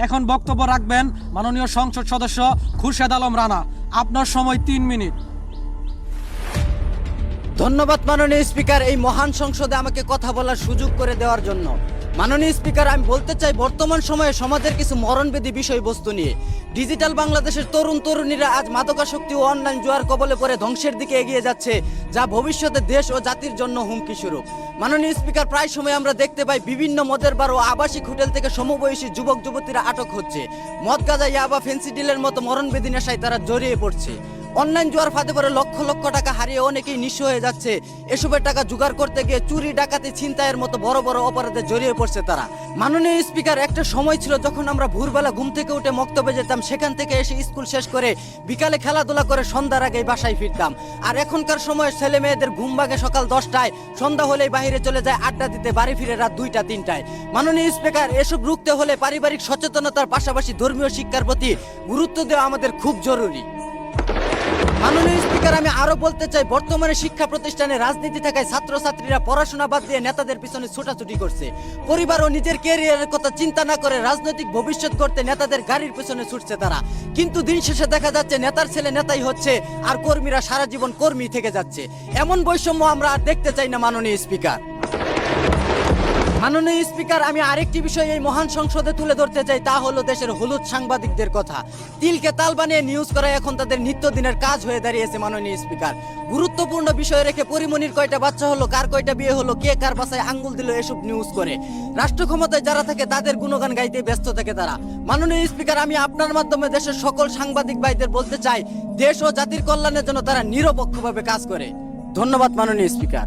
এখন বক্তব্য রাখবেন মাননীয় সংসদ সদস্য খুরশেদ আলম রানা। আপনার সময় 3 মিনিট। ধন্যবাদ মাননীয় স্পিকার, এই মহান সংসদে আমাকে কথা বলার সুযোগ করে দেওয়ার জন্য। মাননীয় স্পিকার, আমি বলতে চাই বর্তমান সময়ে সমাজের কিছু মরণবেদী বিষয়বস্তু নিয়ে। ডিজিটাল বাংলাদেশের তরুণ তরুণীরা আজ মাদকাসক্তি ও অনলাইন জুয়ার কবলে পড়ে ধ্বংসের দিকে এগিয়ে যাচ্ছে, যা ভবিষ্যতে দেশ ও জাতির জন্য হুমকি স্বরূপ। মাননীয় স্পিকার, প্রায় সময় আমরা দেখতে পাই বিভিন্ন মদের বার ও আবাসিক হোটেল থেকে সমবয়সী যুবক যুবতীরা আটক হচ্ছে। মদ, গাঁজা, ইয়াবা, ফেন্সিডিলের মতো মরণবেদী নেশায় তারা জড়িয়ে পড়ছে। অনলাইন জুয়ার ফাঁদে পড়ে লক্ষ লক্ষ টাকা হারিয়ে অনেকেই নিঃস্ব হয়ে যাচ্ছে। এসবের টাকা জোগাড় করতে গিয়ে চুরি, ডাকাতি, ছিনতাইয়ের মতো বড় বড় অপরাধে জড়িয়ে পড়ছে তারা। মাননীয় স্পিকার, একটা সময় ছিল যখন আমরা ভোরবেলা ঘুম থেকে উঠে মক্তবে যেতাম, সেখান থেকে এসে স্কুল শেষ করে বিকালে খেলাধুলা করে সন্ধ্যার আগেই বাসায় ফিরতাম। আর এখনকার সময় ছেলে মেয়েদের ঘুম ভাগে সকাল 10টায়, সন্ধ্যা হলেই বাইরে চলে যায় আড্ডা দিতে, বাড়ি ফিরে রাত 2টা 3টায়। মাননীয় স্পিকার, এসব রুখতে হলে পারিবারিক সচেতনতার পাশাপাশি ধর্মীয় শিক্ষার প্রতি গুরুত্ব দেওয়া আমাদের খুব জরুরি। মাননীয় স্পিকার, আমি আরো বলতে চাই, বর্তমানে শিক্ষা প্রতিষ্ঠানে রাজনীতি থাকায় ছাত্রছাত্রীরা পড়াশোনা বাদ দিয়ে নেতাদের পিছনে ছোটাছুটি করছে। পরিবার ও নিজের ক্যারিয়ারের কথা চিন্তা না করে রাজনৈতিক ভবিষ্যৎ করতে নেতাদের গাড়ির পিছনে ছুটছে তারা। কিন্তু দিন শেষে দেখা যাচ্ছে নেতার ছেলে নেতাই হচ্ছে, আর কর্মীরা সারা জীবন কর্মী থেকে যাচ্ছে। এমন বৈষম্য আমরা আর দেখতে চাই না মাননীয় স্পিকার। মাননীয় স্পিকার, আমি আরেকটি বিষয় এই মহান সংসদে তুলে ধরতে চাই, তা হলো দেশের হলুদ সাংবাদিকদের কথা। তিলকে তাল বানিয়ে নিউজ করা এখন তাদের নিত্যদিনের কাজ হয়ে দাঁড়িয়েছে। মাননীয় স্পিকার, গুরুত্বপূর্ণ বিষয় রেখে পরিমণির কয়টা বাচ্চা হলো, কার কয়টা বিয়ে হলো, কে কার বাসায় আঙ্গুল দিল, এসব নিউজ করে রাষ্ট্র ক্ষমতায় যারা থাকে তাদের গুণগান গাইতে ব্যস্ত থাকে তারা। মাননীয় স্পিকার, আমি আপনার মাধ্যমে দেশের সকল সাংবাদিক ভাইদের বলতে চাই, দেশ ও জাতির কল্যাণের জন্য তারা নিরপেক্ষভাবে কাজ করে। ধন্যবাদ মাননীয় স্পিকার।